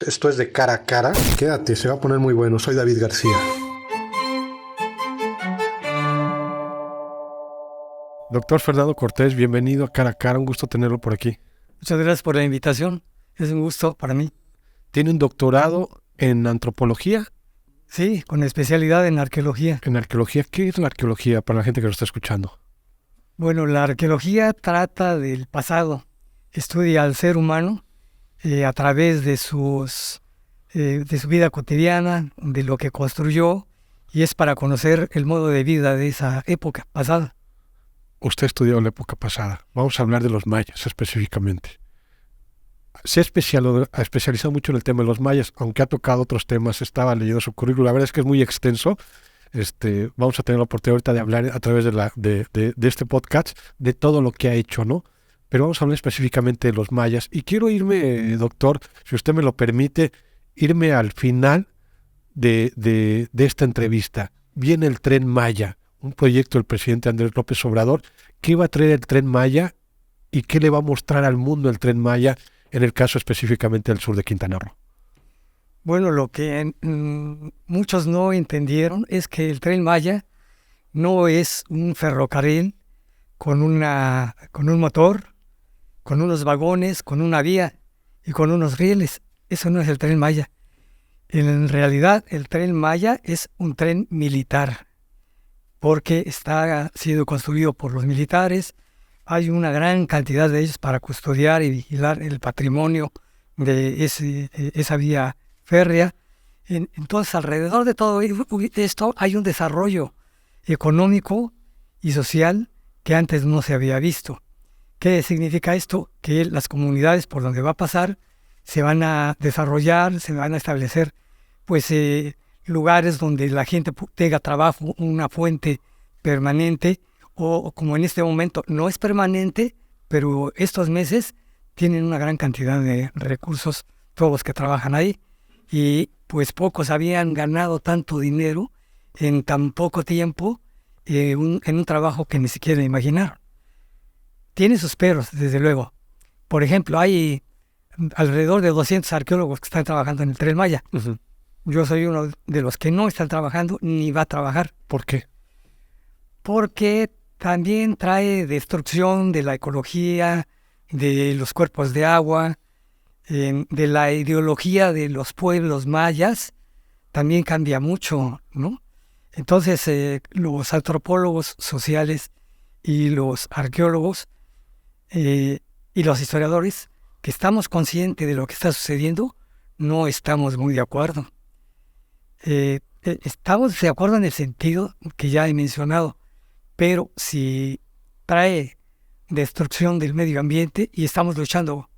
Esto es de cara a cara. Quédate, se va a poner muy bueno. Soy David García. Doctor Fernando Cortés, bienvenido a Cara a Cara. Un gusto tenerlo por aquí. Muchas gracias por la invitación. Es un gusto para mí. Tiene un doctorado en antropología. Sí, con especialidad en arqueología. En arqueología. ¿Qué es la arqueología para la gente que lo está escuchando? Bueno, la arqueología trata del pasado. Estudia al ser humano a través de su vida cotidiana, de lo que construyó, y es para conocer el modo de vida de esa época pasada. Usted estudió la época pasada. Vamos a hablar de los mayas específicamente. Se ha especializado mucho en el tema de los mayas, aunque ha tocado otros temas. Estaba leyendo su currículum. La verdad es que es muy extenso. Vamos a tener la oportunidad ahorita de hablar a través de este podcast de todo lo que ha hecho, ¿no? Pero vamos a hablar específicamente de los mayas. Y quiero irme, doctor, si usted me lo permite, irme al final de esta entrevista. Viene el Tren Maya, un proyecto del presidente Andrés López Obrador. ¿Qué va a traer el Tren Maya y qué le va a mostrar al mundo el Tren Maya, en el caso específicamente del sur de Quintana Roo? Bueno, lo que muchos no entendieron es que el Tren Maya no es un ferrocarril con un motor, con unos vagones, con una vía y con unos rieles. Eso no es el Tren Maya. En realidad, el Tren Maya es un tren militar, porque está siendo construido por los militares. Hay una gran cantidad de ellos para custodiar y vigilar el patrimonio de esa vía férrea. Entonces, alrededor de todo esto hay un desarrollo económico y social que antes no se había visto. ¿Qué significa esto? Que las comunidades por donde va a pasar se van a desarrollar, se van a establecer lugares donde la gente tenga trabajo, una fuente permanente, o como en este momento no es permanente, pero estos meses tienen una gran cantidad de recursos todos los que trabajan ahí, y pues pocos habían ganado tanto dinero en tan poco tiempo en un trabajo que ni siquiera imaginaron. Tiene sus peros, desde luego. Por ejemplo, hay alrededor de 200 arqueólogos que están trabajando en el Tren Maya. Uh-huh. Yo soy uno de los que no están trabajando ni va a trabajar. ¿Por qué? Porque también trae destrucción de la ecología, de los cuerpos de agua, de la ideología de los pueblos mayas. También cambia mucho, ¿no? Entonces, los antropólogos sociales y los arqueólogos y los historiadores que estamos conscientes de lo que está sucediendo, no estamos muy de acuerdo. Estamos de acuerdo en el sentido que ya he mencionado, pero si trae destrucción del medio ambiente y estamos luchando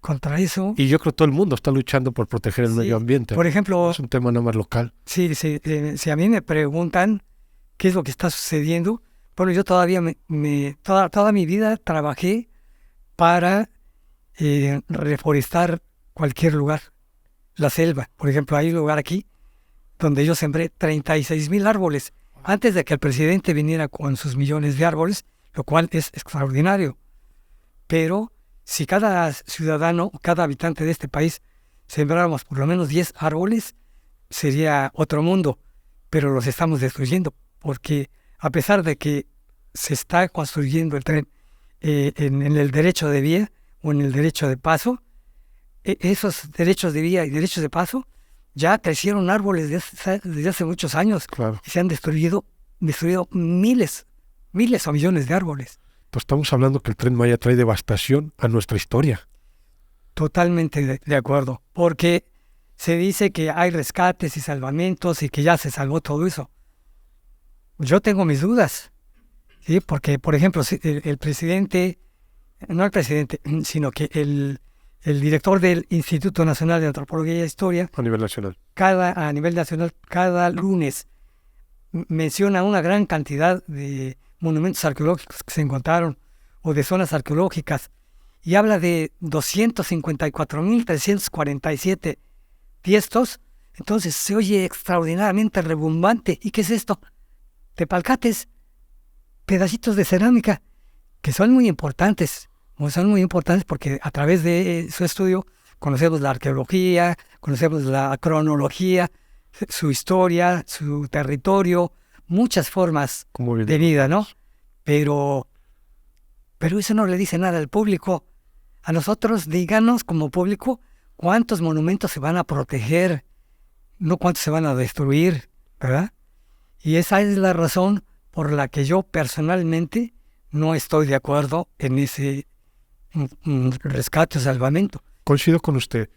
contra eso. Y yo creo que todo el mundo está luchando por proteger el medio ambiente. Por ejemplo, es un tema no más local. Sí, si a mí me preguntan qué es lo que está sucediendo, bueno, yo todavía toda mi vida trabajé para reforestar cualquier lugar. La selva, por ejemplo, hay un lugar aquí donde yo sembré 36,000 árboles antes de que el presidente viniera con sus millones de árboles, lo cual es extraordinario. Pero si cada ciudadano, cada habitante de este país sembráramos por lo menos 10 árboles, sería otro mundo, pero los estamos destruyendo, porque a pesar de que se está construyendo el tren en el derecho de vía o en el derecho de paso, esos derechos de vía y derechos de paso ya crecieron árboles desde hace muchos años. Claro. Y se han destruido miles o millones de árboles. Pues estamos hablando que el Tren Maya trae devastación a nuestra historia. Totalmente de acuerdo, porque se dice que hay rescates y salvamentos y que ya se salvó todo eso. Yo tengo mis dudas, ¿sí? Porque, por ejemplo, el presidente, no el presidente, sino que el director del Instituto Nacional de Antropología e Historia, a nivel nacional, cada lunes menciona una gran cantidad de monumentos arqueológicos que se encontraron o de zonas arqueológicas, y habla de 254,347 tiestos. Entonces se oye extraordinariamente rebumbante. ¿Y qué es esto? Tepalcates, pedacitos de cerámica, que son muy importantes porque a través de su estudio conocemos la arqueología, conocemos la cronología, su historia, su territorio, muchas formas de vida, ¿no? Pero eso no le dice nada al público. A nosotros, díganos como público, cuántos monumentos se van a proteger, no cuántos se van a destruir, ¿verdad? Y esa es la razón por la que yo personalmente no estoy de acuerdo en ese rescate o salvamento. Coincido con usted.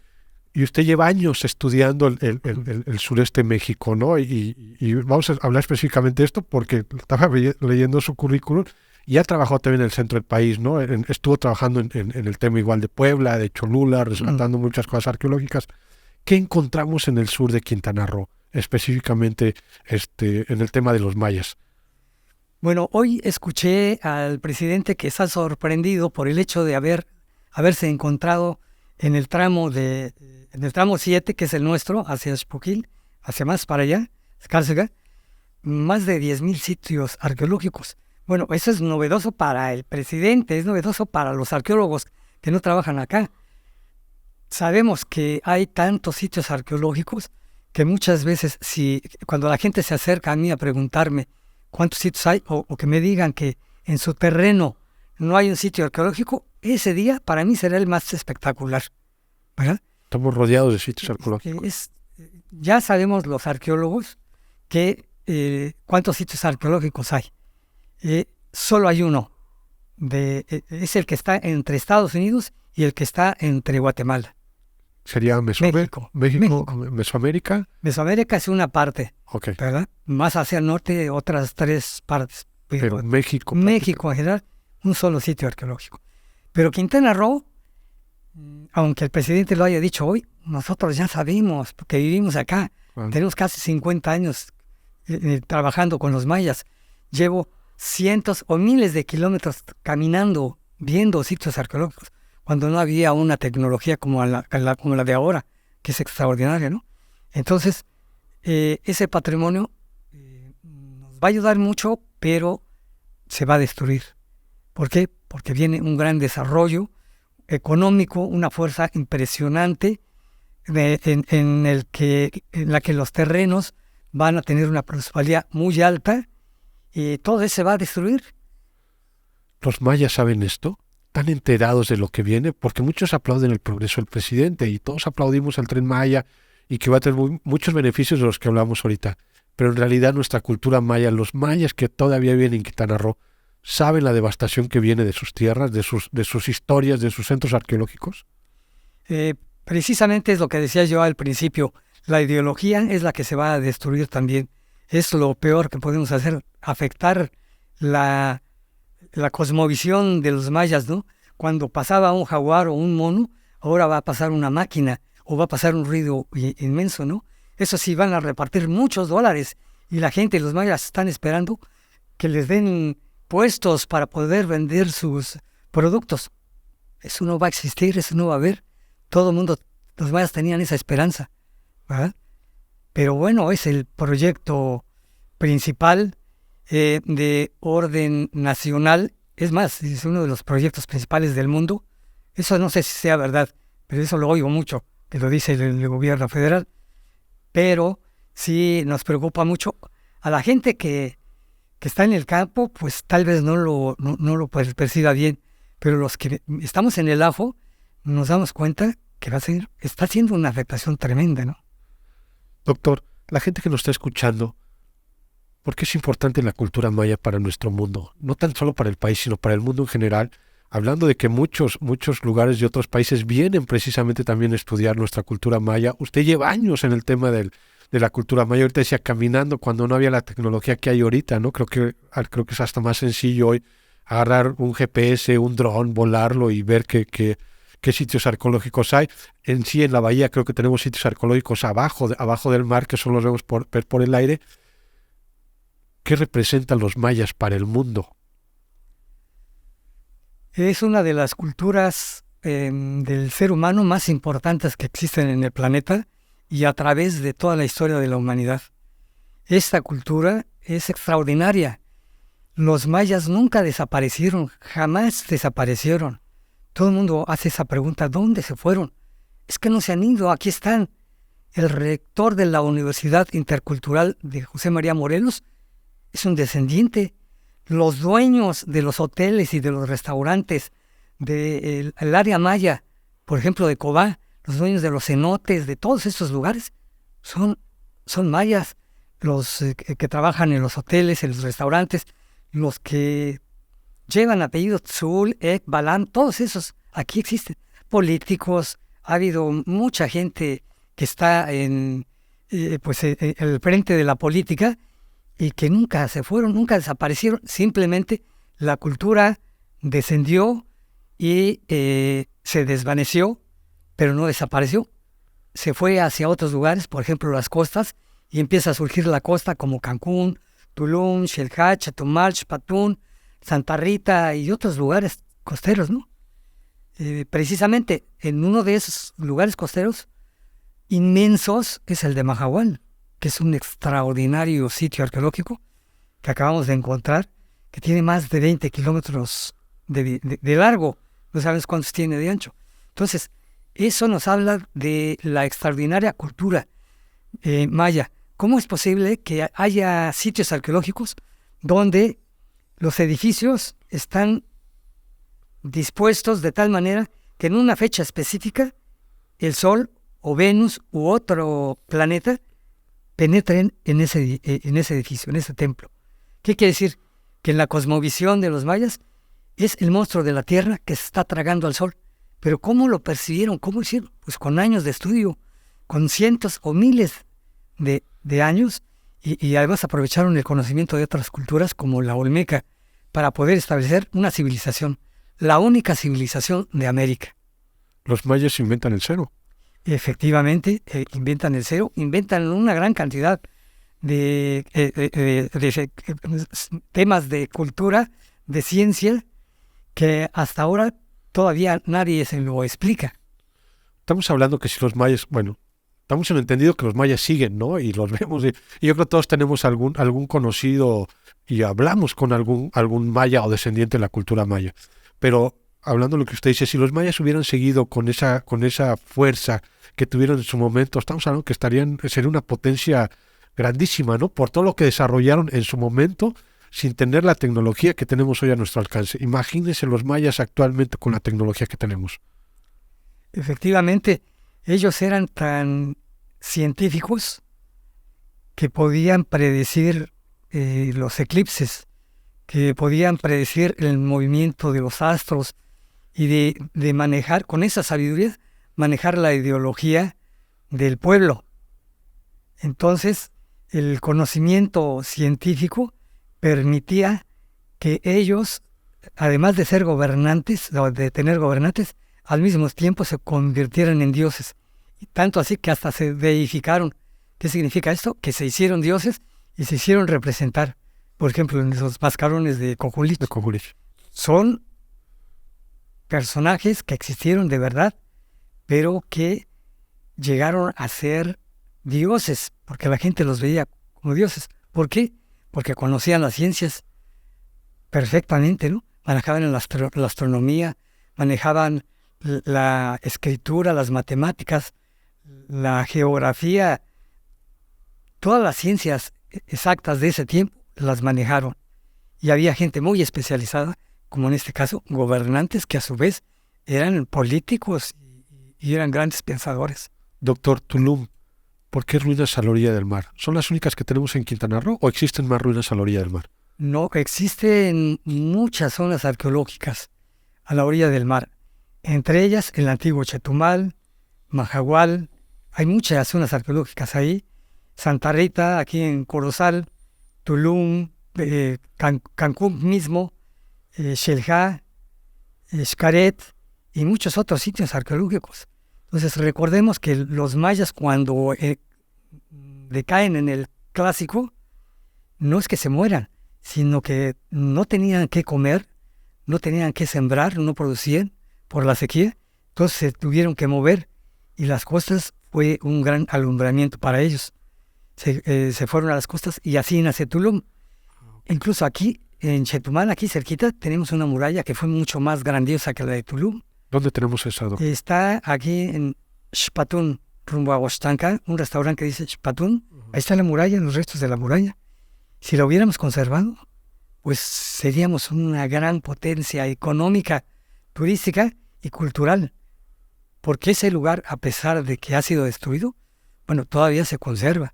Y usted lleva años estudiando el sureste de México, ¿no? Y vamos a hablar específicamente de esto porque estaba leyendo su currículum y ha trabajado también en el centro del país, ¿no? Estuvo trabajando en el tema igual de Puebla, de Cholula, rescatando muchas cosas arqueológicas. ¿Qué encontramos en el sur de Quintana Roo, específicamente en el tema de los mayas? Bueno, hoy escuché al presidente que está sorprendido por el hecho de haberse encontrado en el tramo 7, que es el nuestro, hacia Xpoquil, hacia más para allá, Escárcega, más de 10,000 sitios arqueológicos. Bueno, eso es novedoso para el presidente, es novedoso para los arqueólogos que no trabajan acá. Sabemos que hay tantos sitios arqueológicos que muchas veces, cuando la gente se acerca a mí a preguntarme cuántos sitios hay, o que me digan que en su terreno no hay un sitio arqueológico, ese día para mí será el más espectacular, ¿verdad? Estamos rodeados de sitios arqueológicos. Ya sabemos los arqueólogos que cuántos sitios arqueológicos hay. Solo hay uno, es el que está entre Estados Unidos y el que está entre Guatemala. ¿Sería México. Mesoamérica? Mesoamérica es una parte, okay, ¿verdad? Más hacia el norte, otras 3 partes. Pero México en general, un solo sitio arqueológico. Pero Quintana Roo, aunque el presidente lo haya dicho hoy, nosotros ya sabemos, porque vivimos acá. Tenemos casi 50 años trabajando con los mayas. Llevo cientos o miles de kilómetros caminando, viendo sitios arqueológicos, cuando no había una tecnología como la de ahora, que es extraordinaria, ¿no? Entonces, ese patrimonio nos va a ayudar mucho, pero se va a destruir. ¿Por qué? Porque viene un gran desarrollo económico, una fuerza impresionante en la que los terrenos van a tener una plusvalía muy alta y todo eso se va a destruir. ¿Los mayas saben esto? ¿Están enterados de lo que viene? Porque muchos aplauden el progreso del presidente y todos aplaudimos al Tren Maya y que va a tener muchos beneficios de los que hablamos ahorita. Pero en realidad nuestra cultura maya, los mayas que todavía viven en Quintana Roo, ¿saben la devastación que viene de sus tierras, de sus historias, de sus centros arqueológicos? Precisamente es lo que decía yo al principio. La ideología es la que se va a destruir también. Es lo peor que podemos hacer, afectar la cosmovisión de los mayas, ¿no? Cuando pasaba un jaguar o un mono, ahora va a pasar una máquina o va a pasar un ruido inmenso, ¿no? Eso sí, van a repartir muchos dólares y la gente, los mayas, están esperando que les den puestos para poder vender sus productos. Eso no va a existir, eso no va a haber. Todo el mundo, los mayas tenían esa esperanza, ¿verdad? Pero bueno, es el proyecto principal de orden nacional. Es más, es uno de los proyectos principales del mundo. Eso no sé si sea verdad, pero eso lo oigo mucho, que lo dice el gobierno federal. Pero sí nos preocupa mucho. A la gente que está en el campo, pues tal vez no lo perciba bien, pero los que estamos en el AFO nos damos cuenta que está siendo una afectación tremenda, ¿no? Doctor, la gente que nos está escuchando, ¿por qué es importante la cultura maya para nuestro mundo? No tan solo para el país, sino para el mundo en general. Hablando de que muchos lugares de otros países vienen precisamente también a estudiar nuestra cultura maya. Usted lleva años en el tema de la cultura maya. Ahorita decía caminando cuando no había la tecnología que hay ahorita, ¿no? Creo que es hasta más sencillo hoy agarrar un GPS, un dron, volarlo y ver qué sitios arqueológicos hay. En sí, en la bahía creo que tenemos sitios arqueológicos abajo del mar, que solo los vemos por el aire. ¿Qué representan los mayas para el mundo? Es una de las culturas del ser humano más importantes que existen en el planeta y a través de toda la historia de la humanidad. Esta cultura es extraordinaria. Los mayas nunca desaparecieron, jamás desaparecieron. Todo el mundo hace esa pregunta, ¿dónde se fueron? es que no se han ido, aquí están. El rector de la Universidad Intercultural de José María Morelos es un descendiente. Los dueños de los hoteles y de los restaurantes del área maya, por ejemplo de Cobá, los dueños de los cenotes, de todos estos lugares, son mayas. Los que trabajan en los hoteles, en los restaurantes, los que llevan apellidos Tzul, Ek, Balam, todos esos aquí existen. Políticos, ha habido mucha gente que está en el frente de la política y que nunca se fueron, nunca desaparecieron. Simplemente la cultura descendió y se desvaneció, pero no desapareció. Se fue hacia otros lugares, por ejemplo las costas, y empieza a surgir la costa como Cancún, Tulum, Xel-Há, Chetumal, Xpatún, Santa Rita y otros lugares costeros, ¿no? Precisamente en uno de esos lugares costeros inmensos es el de Mahahual, que es un extraordinario sitio arqueológico que acabamos de encontrar, que tiene más de 20 kilómetros de largo, no sabes cuántos tiene de ancho. Entonces, eso nos habla de la extraordinaria cultura maya. ¿Cómo es posible que haya sitios arqueológicos donde los edificios están dispuestos de tal manera que en una fecha específica el Sol o Venus u otro planeta penetren en ese edificio, en ese templo? ¿Qué quiere decir? Que en la cosmovisión de los mayas es el monstruo de la Tierra que se está tragando al Sol. Pero ¿cómo lo percibieron? ¿Cómo hicieron? Pues con años de estudio, con cientos o miles de años, y además aprovecharon el conocimiento de otras culturas como la olmeca para poder establecer una civilización, la única civilización de América. Los mayas inventan el cero. Efectivamente, inventan el cero, inventan una gran cantidad de temas de cultura, de ciencia, que hasta ahora todavía nadie se lo explica. Estamos hablando que si los mayas, bueno, estamos en entendido que los mayas siguen, ¿no? Y los vemos. Y yo creo que todos tenemos algún conocido y hablamos con algún maya o descendiente de la cultura maya. Pero hablando de lo que usted dice, si los mayas hubieran seguido con esa fuerza que tuvieron en su momento, estamos hablando que sería una potencia grandísima, ¿no? Por todo lo que desarrollaron en su momento sin tener la tecnología que tenemos hoy a nuestro alcance. Imagínense los mayas actualmente con la tecnología que tenemos. Efectivamente, ellos eran tan científicos que podían predecir los eclipses, que podían predecir el movimiento de los astros y de manejar, con esa sabiduría, manejar la ideología del pueblo. Entonces, el conocimiento científico permitía que ellos, además de ser gobernantes, o de tener gobernantes, al mismo tiempo se convirtieran en dioses. Y tanto así que hasta se deificaron. ¿Qué significa esto? Que se hicieron dioses y se hicieron representar. Por ejemplo, en esos mascarones de Cojulich. Son personajes que existieron de verdad, pero que llegaron a ser dioses, porque la gente los veía como dioses. ¿Por qué? Porque conocían las ciencias perfectamente, ¿no? Manejaban la astronomía, manejaban la escritura, las matemáticas, la geografía, todas las ciencias exactas de ese tiempo las manejaron. Y había gente muy especializada, como en este caso, gobernantes que a su vez eran políticos y eran grandes pensadores. Doctor, Tulum, ¿por qué ruinas a la orilla del mar? ¿Son las únicas que tenemos en Quintana Roo o existen más ruinas a la orilla del mar? No, existen muchas zonas arqueológicas a la orilla del mar. Entre ellas el antiguo Chetumal, Mahahual, hay muchas zonas arqueológicas ahí. Santa Rita, aquí en Corozal, Tulum, Cancún mismo, Xel-Há, Xcaret y muchos otros sitios arqueológicos. Entonces recordemos que los mayas cuando decaen en el clásico, no es que se mueran, sino que no tenían que comer, no tenían que sembrar, no producían por la sequía, entonces se tuvieron que mover y las costas fue un gran alumbramiento para ellos. Se fueron a las costas y así nace Tulum. Incluso aquí, en Chetumal, aquí cerquita, tenemos una muralla que fue mucho más grandiosa que la de Tulum. ¿Dónde tenemos esa, doctor? Está aquí Xpatún, rumbo a Oaxaca, un restaurante que dice Xpatún. Ahí está la muralla, los restos de la muralla. Si la hubiéramos conservado, pues seríamos una gran potencia económica, turística y cultural. Porque ese lugar, a pesar de que ha sido destruido, bueno, todavía se conserva.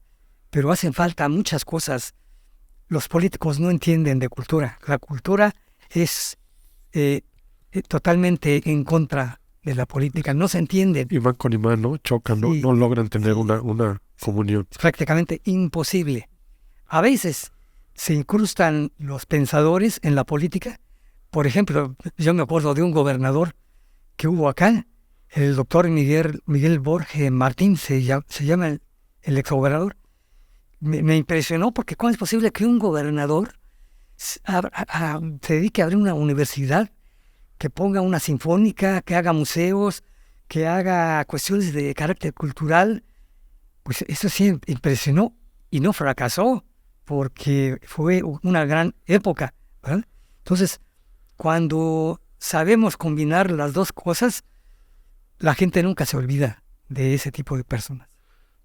Pero hacen falta muchas cosas. Los políticos no entienden de cultura. La cultura es totalmente en contra de la política. No se entienden. Y van con imán, ¿no? Chocan, sí, no logran tener una comunión. Es prácticamente imposible. A veces se incrustan los pensadores en la política. Por ejemplo, yo me acuerdo de un gobernador que hubo acá, el doctor Miguel Borge Martín, se llama el exgobernador. Me impresionó porque ¿cómo es posible que un gobernador se dedique a abrir una universidad, que ponga una sinfónica, que haga museos, que haga cuestiones de carácter cultural? Pues eso sí impresionó y no fracasó, porque fue una gran época, ¿verdad? Entonces, cuando sabemos combinar las dos cosas, la gente nunca se olvida de ese tipo de personas.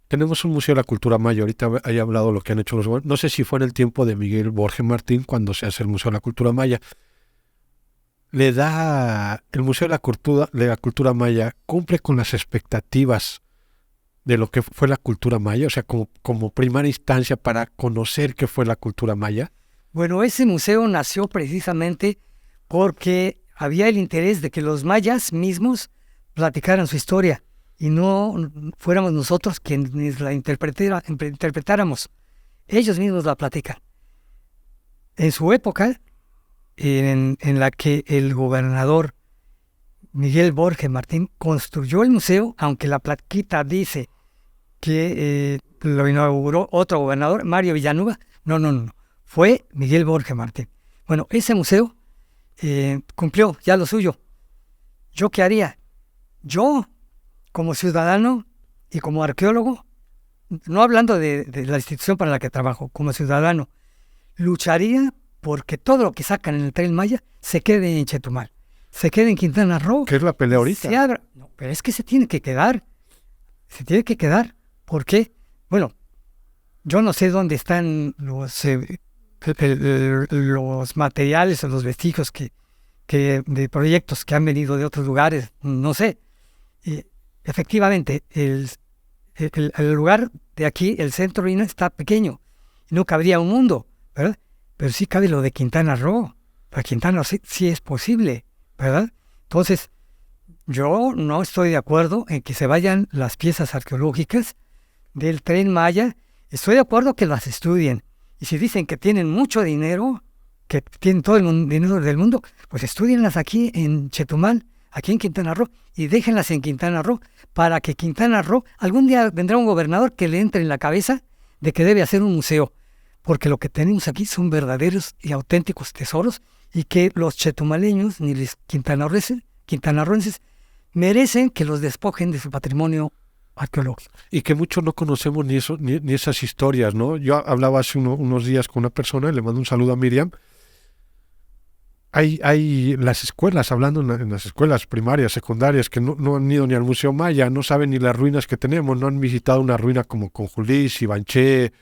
Tenemos un Museo de la Cultura Maya. Ahorita he hablado de lo que han hecho los gobiernos. No sé si fue en el tiempo de Miguel Borge Martín cuando se hace el Museo de la Cultura Maya. Le da el Museo de la Cultura Maya, cumple con las expectativas de lo que fue la cultura maya, o sea, como primera instancia para conocer qué fue la cultura maya. Bueno, ese museo nació precisamente porque había el interés de que los mayas mismos platicaran su historia y no fuéramos nosotros quienes la interpretáramos. Ellos mismos la platican. En su época, en la que el gobernador Miguel Borge Martín construyó el museo, aunque la plaquita dice que lo inauguró otro gobernador, Mario Villanueva. No. Fue Miguel Borge Martín. Bueno, ese museo cumplió ya lo suyo. ¿Yo qué haría? Yo, como ciudadano y como arqueólogo, no hablando de la institución para la que trabajo, como ciudadano, lucharía porque todo lo que sacan en el Tren Maya se quede en Chetumal, se quede en Quintana Roo. ¿Qué es la pelea ahorita? No, pero es que se tiene que quedar. Se tiene que quedar. ¿Por qué? Bueno, yo no sé dónde están los materiales o los vestigios de proyectos que han venido de otros lugares, no sé. Efectivamente, el lugar de aquí, el centro ruina, está pequeño. No cabría un mundo, ¿verdad? Pero sí cabe lo de Quintana Roo. Para Quintana Roo sí es posible, ¿verdad? Entonces, yo no estoy de acuerdo en que se vayan las piezas arqueológicas del Tren Maya. Estoy de acuerdo que las estudien. Y si dicen que tienen mucho dinero, que tienen todo el dinero del mundo, pues estudienlas aquí en Chetumal, aquí en Quintana Roo, y déjenlas en Quintana Roo, para que Quintana Roo, algún día vendrá un gobernador que le entre en la cabeza de que debe hacer un museo, porque lo que tenemos aquí son verdaderos y auténticos tesoros, y que los chetumaleños ni los quintanarroenses merecen que los despojen de su patrimonio arqueológico. Y que muchos no conocemos ni esas historias, ¿no? Yo hablaba hace unos días con una persona, le mando un saludo a Miriam. Hay las escuelas, hablando en las escuelas primarias, secundarias, que no han ido ni al Museo Maya, no saben ni las ruinas que tenemos, no han visitado una ruina como Conjulís, Ibanché,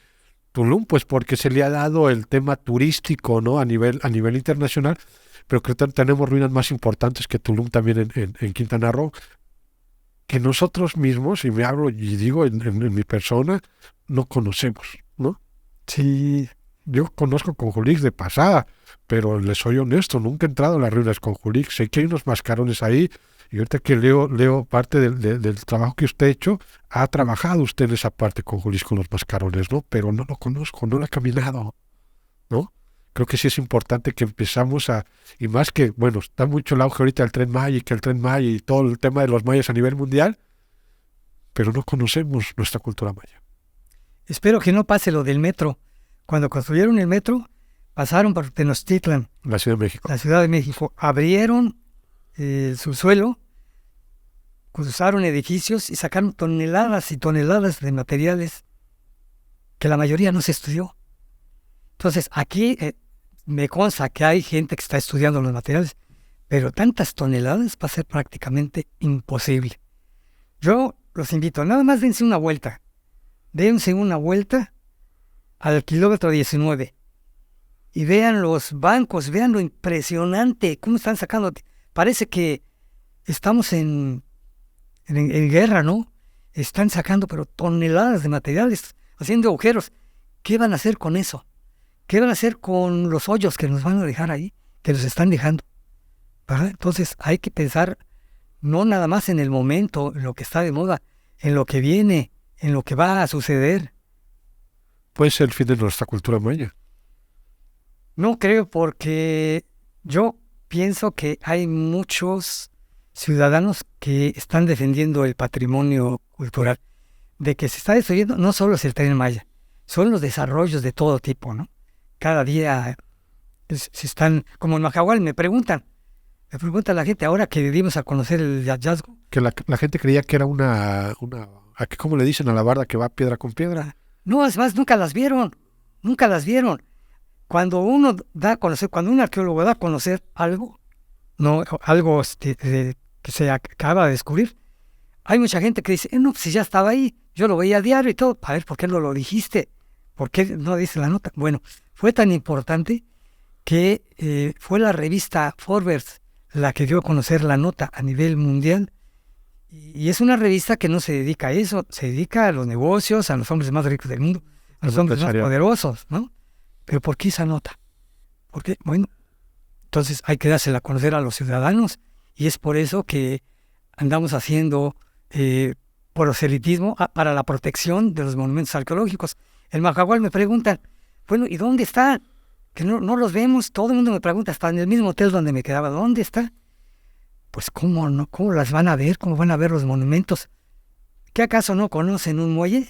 Tulum, pues porque se le ha dado el tema turístico, ¿no? A nivel internacional, pero creo que tenemos ruinas más importantes que Tulum también en Quintana Roo, que nosotros mismos, y me hablo y digo en mi persona, no conocemos, ¿no? Sí. Yo conozco Conjulix de pasada, pero les soy honesto, nunca he entrado en las ruinas de Conjulix. Sé que hay unos mascarones ahí, y ahorita que leo parte del trabajo que usted ha hecho, ha trabajado usted en esa parte Conjulix con los mascarones, ¿no? Pero no lo conozco, no lo he caminado, ¿no? Creo que sí es importante que empezamos y más que, bueno, está mucho el auge ahorita del Tren Maya y todo el tema de los mayas a nivel mundial, pero no conocemos nuestra cultura maya. Espero que no pase lo del metro. Cuando construyeron el metro, pasaron por Tenochtitlan, la Ciudad de México. La Ciudad de México. Abrieron el subsuelo, cruzaron edificios y sacaron toneladas y toneladas de materiales que la mayoría no se estudió. Entonces, aquí me consta que hay gente que está estudiando los materiales, pero tantas toneladas va a ser prácticamente imposible. Yo los invito, nada más dense una vuelta. Dense una vuelta al kilómetro 19 y vean los bancos, vean lo impresionante, cómo están sacando. Parece que estamos en guerra, ¿no? Están sacando pero toneladas de materiales, haciendo agujeros. ¿Qué van a hacer con eso? ¿Qué van a hacer con los hoyos que nos van a dejar ahí, que nos están dejando? ¿Verdad? Entonces hay que pensar no nada más en el momento, en lo que está de moda, en lo que viene, en lo que va a suceder. Puede ser el fin de nuestra cultura maya. No creo, porque yo pienso que hay muchos ciudadanos que están defendiendo el patrimonio cultural. De que se está destruyendo no solo es el Tren Maya, son los desarrollos de todo tipo, ¿no? Cada día se están, como en Majahual, me pregunta la gente ahora que dimos a conocer el hallazgo. Que la gente creía que era una ¿cómo le dicen a la barda que va piedra con piedra? No, es más, nunca las vieron. Cuando uno da a conocer, cuando un arqueólogo da a conocer algo, no, algo que se acaba de descubrir, hay mucha gente que dice, no, pues si ya estaba ahí, yo lo veía a diario y todo. A ver, ¿por qué no lo dijiste? ¿Por qué no dice la nota? Bueno, fue tan importante que fue la revista Forbes la que dio a conocer la nota a nivel mundial. Y es una revista que no se dedica a eso, se dedica a los negocios, a los hombres más ricos del mundo, a los hombres más poderosos, ¿no? Pero ¿por qué esa nota? Porque, bueno, entonces hay que dársela a conocer a los ciudadanos, y es por eso que andamos haciendo proselitismo para la protección de los monumentos arqueológicos. En Majahual me preguntan, bueno, ¿y dónde está? Que no los vemos, todo el mundo me pregunta, hasta en el mismo hotel donde me quedaba, ¿dónde está? Pues ¿cómo las van a ver? ¿Cómo van a ver los monumentos? ¿Qué acaso no conocen un muelle?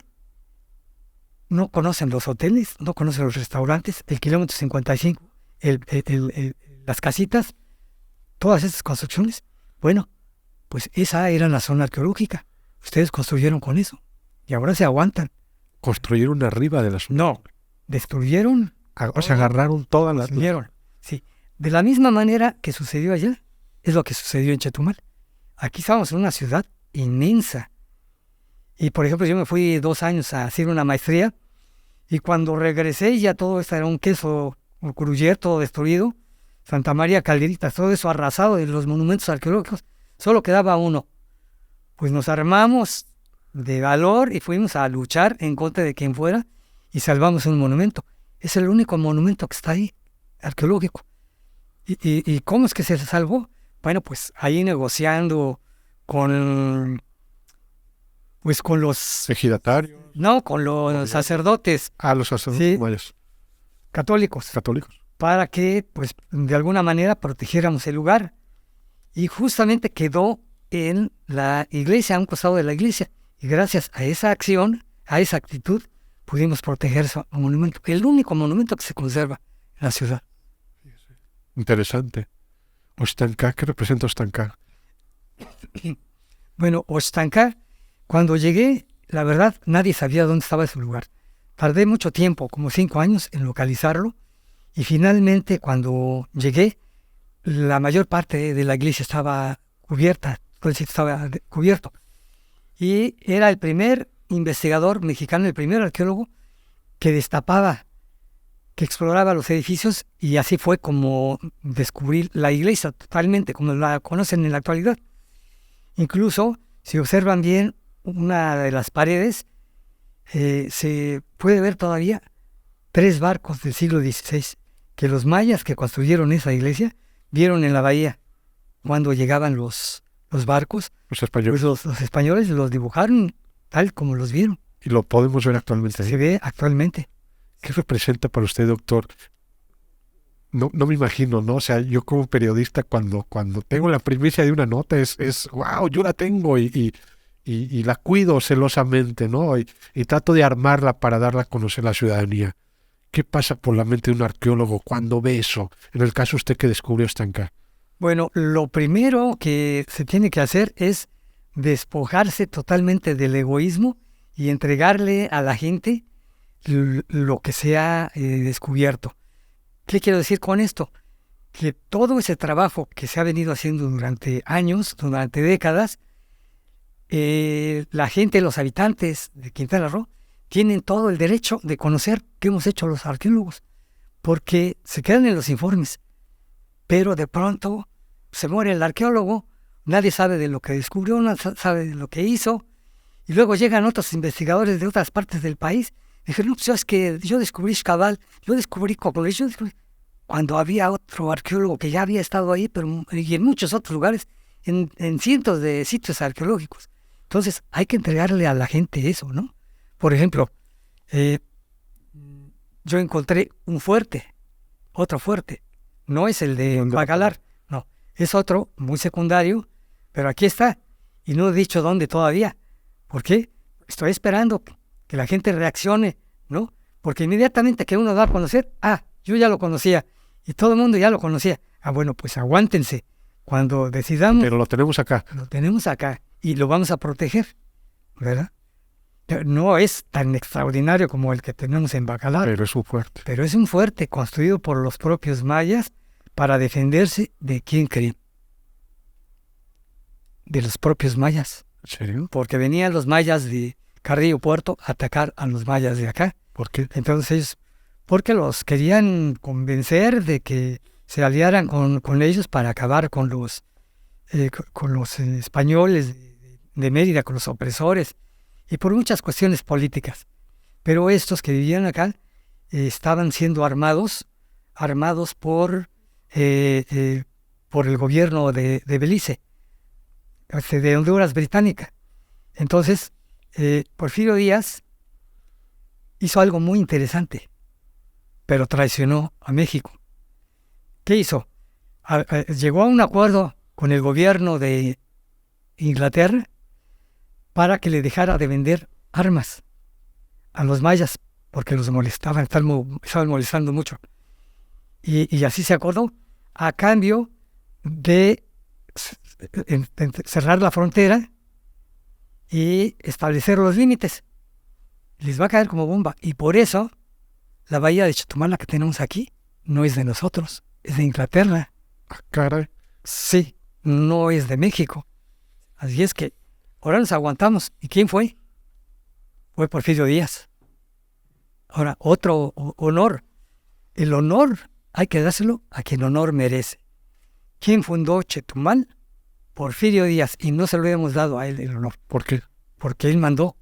¿No conocen los hoteles? ¿No conocen los restaurantes? El kilómetro 55, las casitas, todas estas construcciones. Bueno, pues esa era la zona arqueológica. Ustedes construyeron con eso y ahora se aguantan. ¿Construyeron arriba de la zona? No, destruyeron. O sea, agarraron todas las... Destruyeron, sí. De la misma manera que sucedió allá, es lo que sucedió en Chetumal. Aquí estábamos en una ciudad inmensa. Y, por ejemplo, yo me fui 2 años a hacer una maestría, y cuando regresé ya todo esto era un queso Curuller, todo destruido. Santa María Calderitas, todo eso arrasado de los monumentos arqueológicos. Solo quedaba uno. Pues nos armamos de valor y fuimos a luchar en contra de quien fuera y salvamos un monumento. Es el único monumento que está ahí, arqueológico. ¿Y cómo es que se salvó? Bueno, pues ahí negociando con los ejidatarios. No, con los sacerdotes. Los sacerdotes mayas. Católicos. Para que, pues, de alguna manera protegiéramos el lugar. Y justamente quedó en la iglesia, a un costado de la iglesia. Y gracias a esa acción, a esa actitud, pudimos proteger ese monumento. El único monumento que se conserva en la ciudad. Interesante. Oxtancá, ¿qué representa Oxtancá? Bueno, Oxtancá, cuando llegué, la verdad, nadie sabía dónde estaba ese lugar. Tardé mucho tiempo, como 5 años, en localizarlo, y finalmente, cuando llegué, la mayor parte de la iglesia estaba cubierta, todo el sitio estaba cubierto. Y era el primer investigador mexicano, el primer arqueólogo que destapaba, que exploraba los edificios, y así fue como descubrí la iglesia totalmente, como la conocen en la actualidad. Incluso, si observan bien, una de las paredes, se puede ver todavía 3 barcos del siglo XVI, que los mayas que construyeron esa iglesia vieron en la bahía. Cuando llegaban los barcos, los españoles. Pues los españoles los dibujaron tal como los vieron. Y lo podemos ver actualmente. Se ve actualmente. ¿Qué representa para usted, doctor? No me imagino, ¿no? O sea, yo como periodista, cuando tengo la primicia de una nota, es wow, yo la tengo y la cuido celosamente, ¿no? Y trato de armarla para darla a conocer a la ciudadanía. ¿Qué pasa por la mente de un arqueólogo cuando ve eso? En el caso usted que descubrió Oxtancá. Bueno, lo primero que se tiene que hacer es despojarse totalmente del egoísmo y entregarle a la gente lo que se ha descubierto. ¿Qué quiero decir con esto? Que todo ese trabajo que se ha venido haciendo durante años, durante décadas, la gente, los habitantes de Quintana Roo, tienen todo el derecho de conocer qué hemos hecho los arqueólogos, porque se quedan en los informes, pero de pronto se muere el arqueólogo, nadie sabe de lo que descubrió, nadie sabe de lo que hizo, y luego llegan otros investigadores de otras partes del país, y dijeron, no, pues es que yo descubrí Xcaval, yo descubrí Cocolí, cuando había otro arqueólogo que ya había estado ahí, pero y en muchos otros lugares, en cientos de sitios arqueológicos. Entonces hay que entregarle a la gente eso, ¿no? Por ejemplo, yo encontré un fuerte, otro fuerte. No es el de Bacalar, no. Es otro, muy secundario, pero aquí está. Y no he dicho dónde todavía. ¿Por qué? Estoy esperando que la gente reaccione, ¿no? Porque inmediatamente que uno da a conocer, yo ya lo conocía. Y todo el mundo ya lo conocía. Bueno, pues aguántense. Cuando decidamos... Pero lo tenemos acá. Lo tenemos acá y lo vamos a proteger, ¿verdad? No es tan extraordinario como el que tenemos en Bacalar. Pero es un fuerte. Pero es un fuerte construido por los propios mayas para defenderse de quién creen. De los propios mayas. ¿En serio? Porque venían los mayas de Carrillo Puerto a atacar a los mayas de acá. ¿Por qué? Entonces, porque los querían convencer de que se aliaran con ellos para acabar con los españoles de Mérida, con los opresores, y por muchas cuestiones políticas. Pero estos que vivían acá estaban siendo armados por el gobierno de Belice, de Honduras británica. Entonces, Porfirio Díaz hizo algo muy interesante, pero traicionó a México. ¿Qué hizo? Llegó a un acuerdo con el gobierno de Inglaterra para que le dejara de vender armas a los mayas, porque los molestaban, estaban molestando mucho. Y así se acordó, a cambio de cerrar la frontera y establecer los límites. Les va a caer como bomba. Y por eso, la bahía de Chetumal, la que tenemos aquí, no es de nosotros, es de Inglaterra. Caray. Sí, no es de México. Así es que ahora nos aguantamos. ¿Y quién fue? Fue Porfirio Díaz. Ahora, otro honor. El honor hay que dárselo a quien honor merece. ¿Quién fundó Chetumal? Porfirio Díaz. Y no se lo hemos dado a él el honor. ¿Por qué? Porque él mandó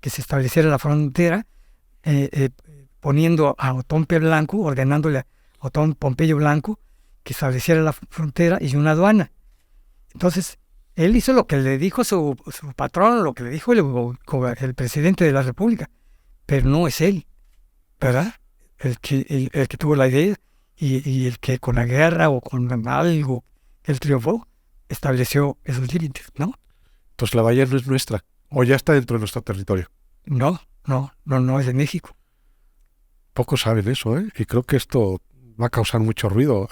que se estableciera la frontera, poniendo a Otón P. Blanco, ordenándole a Otón Pompeyo Blanco que estableciera la frontera y una aduana. Entonces, él hizo lo que le dijo su patrón, lo que le dijo el presidente de la República, pero no es él, ¿verdad? El que tuvo la idea y el que con la guerra o con algo, él triunfó, estableció esos límites, ¿no? Entonces la bahía no es nuestra, o ya está dentro de nuestro territorio. No, es de México. Pocos saben eso, ¿eh? Y creo que esto va a causar mucho ruido.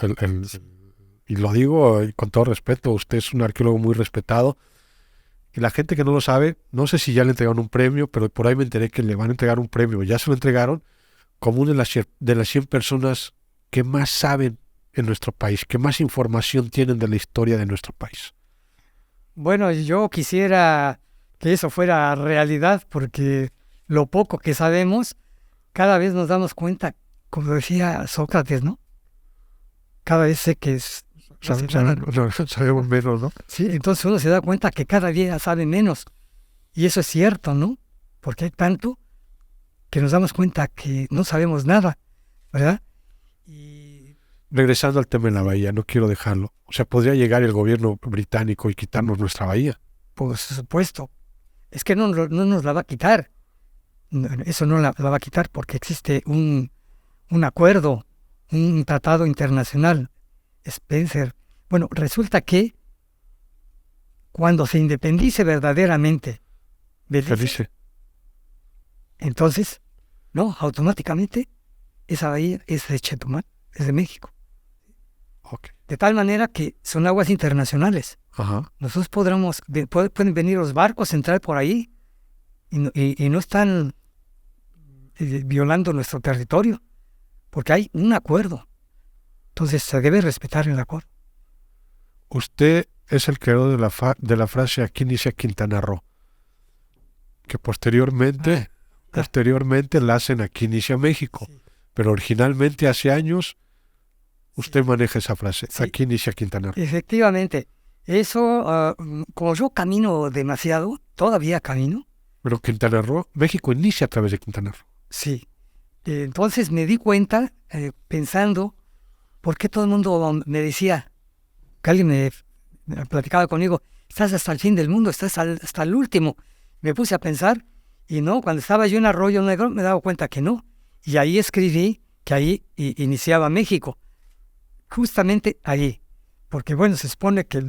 Y lo digo con todo respeto, usted es un arqueólogo muy respetado. Y la gente que no lo sabe, no sé si ya le entregaron un premio, pero por ahí me enteré que le van a entregar un premio. Ya se lo entregaron como una de las 100 personas que más saben en nuestro país, que más información tienen de la historia de nuestro país. Bueno, yo quisiera que eso fuera realidad, porque lo poco que sabemos, cada vez nos damos cuenta, como decía Sócrates, ¿no? Cada vez sé que sabemos menos, ¿no? Sí, entonces uno se da cuenta que cada día sabe menos. Y eso es cierto, ¿no? Porque hay tanto que nos damos cuenta que no sabemos nada, ¿verdad? Y regresando al tema de la bahía, no quiero dejarlo. O sea, podría llegar el gobierno británico y quitarnos nuestra bahía. Por supuesto. Es que no nos la va a quitar. Eso no la va a quitar porque existe un acuerdo, un tratado internacional, Spencer. Bueno, resulta que cuando se independice verdaderamente Belice, entonces, no, automáticamente esa bahía es de Chetumal, es de México. Okay. De tal manera que son aguas internacionales. Ajá. Nosotros pueden venir los barcos, entrar por ahí y no están violando nuestro territorio, porque hay un acuerdo. Entonces se debe respetar el acuerdo. Usted es el creador de la frase "aquí inicia Quintana Roo". Que posteriormente la hacen aquí inicia México. Sí. Pero originalmente hace años usted maneja esa frase. Sí. Aquí inicia Quintana Roo. Efectivamente. Eso, como yo camino demasiado, todavía camino, Pero Quintana Roo, México inicia a través de Quintana Roo. sí. Entonces me di cuenta, pensando, ¿por qué todo el mundo me decía, que alguien me platicaba conmigo, estás hasta el fin del mundo, estás hasta el último? Me puse a pensar, y no, cuando estaba yo en Arroyo Negro me daba cuenta que no. Y ahí escribí que ahí iniciaba México, justamente ahí. Porque bueno, se supone que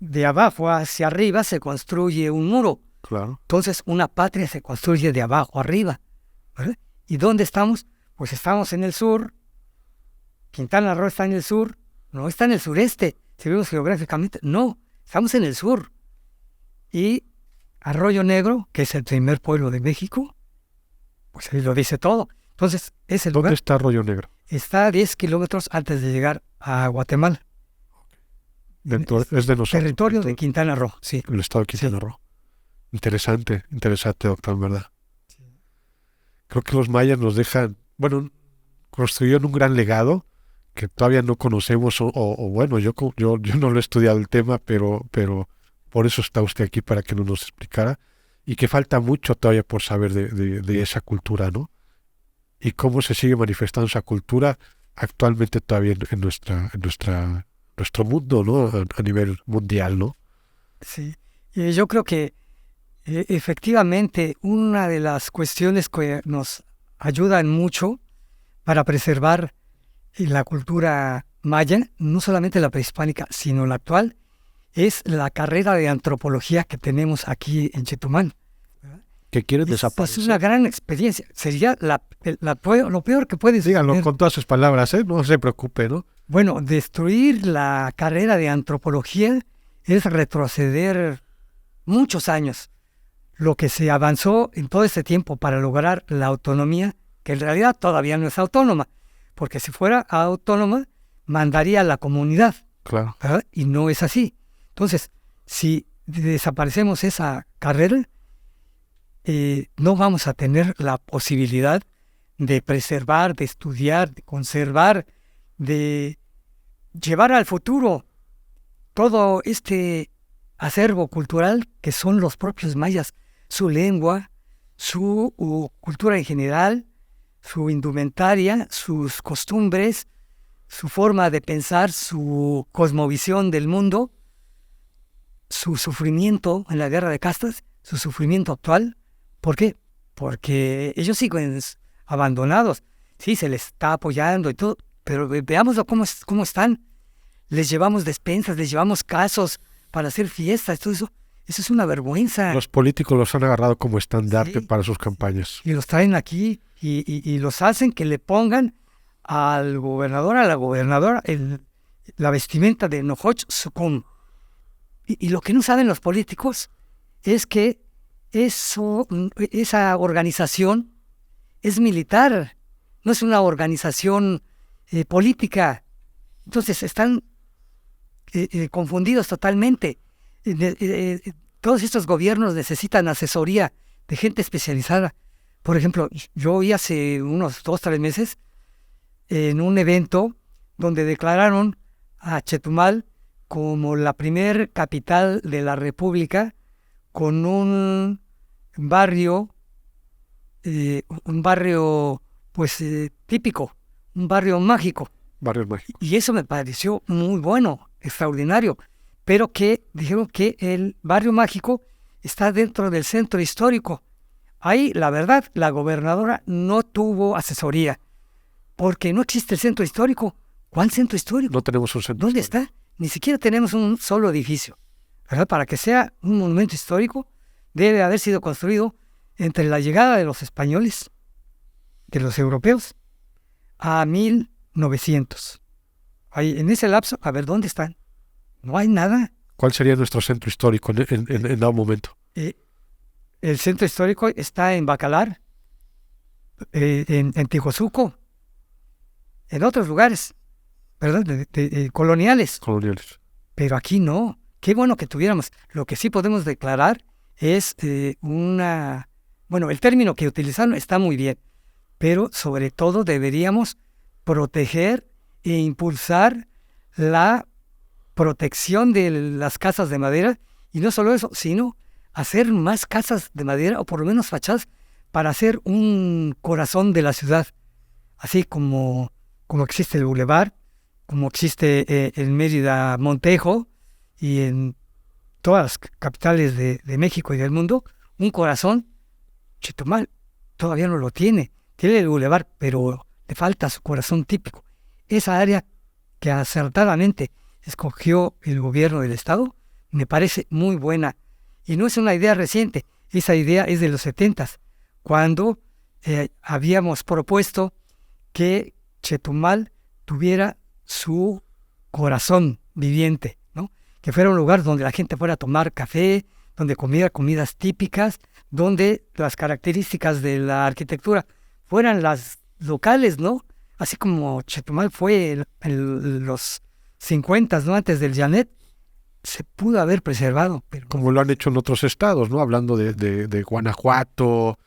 de abajo hacia arriba se construye un muro. Claro. Entonces una patria se construye de abajo arriba, ¿verdad? ¿Y dónde estamos? Pues estamos en el sur. Quintana Roo está en el sur, no está en el sureste. Si vemos geográficamente, no, estamos en el sur. Y Arroyo Negro, que es el primer pueblo de México, pues ahí lo dice todo. Entonces, ese ¿Dónde lugar está Arroyo Negro? está a 10 kilómetros antes de llegar a Guatemala. Es de nosotros. Territorio de Quintana Roo, sí. El estado de Quintana Roo. Interesante, doctor, en verdad. Sí. Creo que los mayas nos dejan, bueno, construyeron un gran legado que todavía no conocemos, o bueno, yo no lo he estudiado el tema, pero por eso está usted aquí para que nos explicara, y que falta mucho todavía por saber de esa cultura, ¿no? Y cómo se sigue manifestando esa cultura actualmente todavía en nuestro mundo, ¿no? A nivel mundial, ¿no? Sí. Y yo creo que efectivamente una de las cuestiones que nos ayudan mucho para preservar la cultura maya, no solamente la prehispánica, sino la actual, es la carrera de antropología que tenemos aquí en Chetumal. Que quieren Es desaparecer. una gran experiencia. Sería lo peor que puede Díganlo suceder. con todas sus palabras, ¿eh? No se preocupe, ¿no? Bueno, destruir la carrera de antropología es retroceder muchos años. Lo que se avanzó en todo este tiempo para lograr la autonomía, que en realidad todavía no es autónoma, porque si fuera autónoma, mandaría a la comunidad, Claro. ¿verdad? Y no es así. Entonces, si desaparecemos esa carrera, no vamos a tener la posibilidad de preservar, de estudiar, de conservar, de llevar al futuro todo este acervo cultural que son los propios mayas, su lengua, su cultura en general, su indumentaria, sus costumbres, su forma de pensar, su cosmovisión del mundo, su sufrimiento en la guerra de castas, su sufrimiento actual. ¿Por qué? Porque ellos siguen abandonados. Sí, se les está apoyando y todo, pero veámoslo cómo están. Les llevamos despensas, les llevamos casos para hacer fiestas, todo eso. Eso es una vergüenza. Los políticos los han agarrado como estandarte Sí, para sus campañas. Y los traen aquí y los hacen que le pongan al gobernador, a la gobernadora, la vestimenta de Nohoch Sukum. Y lo que no saben los políticos es que esa organización es militar, no es una organización política. Entonces están confundidos totalmente. Todos estos gobiernos necesitan asesoría de gente especializada. Por ejemplo, yo oí hace unos 2-3 meses en un evento donde declararon a Chetumal como la primer capital de la República, con un barrio pues típico, un barrio mágico. Barrios mágicos. Y eso me pareció muy bueno, extraordinario, pero que dijeron que el barrio mágico está dentro del centro histórico. Ahí, la verdad, la gobernadora no tuvo asesoría, porque no existe el centro histórico. ¿Cuál centro histórico? No tenemos un centro. ¿Dónde histórico. está? Ni siquiera tenemos un solo edificio, ¿verdad? Para que sea un monumento histórico, debe haber sido construido entre la llegada de los españoles, de los europeos, a 1900. Ahí, en ese lapso, a ver, ¿dónde están? No hay nada. ¿Cuál sería nuestro centro histórico en dado momento? El centro histórico está en Bacalar, en Tijosuco, en otros lugares, ¿verdad? Coloniales. Coloniales. Pero aquí no. Qué bueno que tuviéramos. Lo que sí podemos declarar es una Bueno, el término que utilizaron está muy bien, pero sobre todo deberíamos proteger e impulsar la protección de las casas de madera, y no solo eso, sino hacer más casas de madera, o por lo menos fachadas, para hacer un corazón de la ciudad, así como existe el Boulevard, como existe en Mérida Montejo, y en todas las capitales de México y del mundo, un corazón. Chetumal todavía no lo tiene. Tiene el Boulevard, pero le falta su corazón típico. Esa área que acertadamente escogió el gobierno del estado me parece muy buena. Y no es una idea reciente, esa idea es de los 70s, cuando habíamos propuesto que Chetumal tuviera su corazón viviente, ¿no? Que fuera un lugar donde la gente fuera a tomar café, donde comiera comidas típicas, donde las características de la arquitectura fueran las locales, ¿no? Así como Chetumal fue en los 50, ¿no? Antes del Janet, se pudo haber preservado. Pero como lo han hecho en otros estados, ¿no? Hablando de Guanajuato,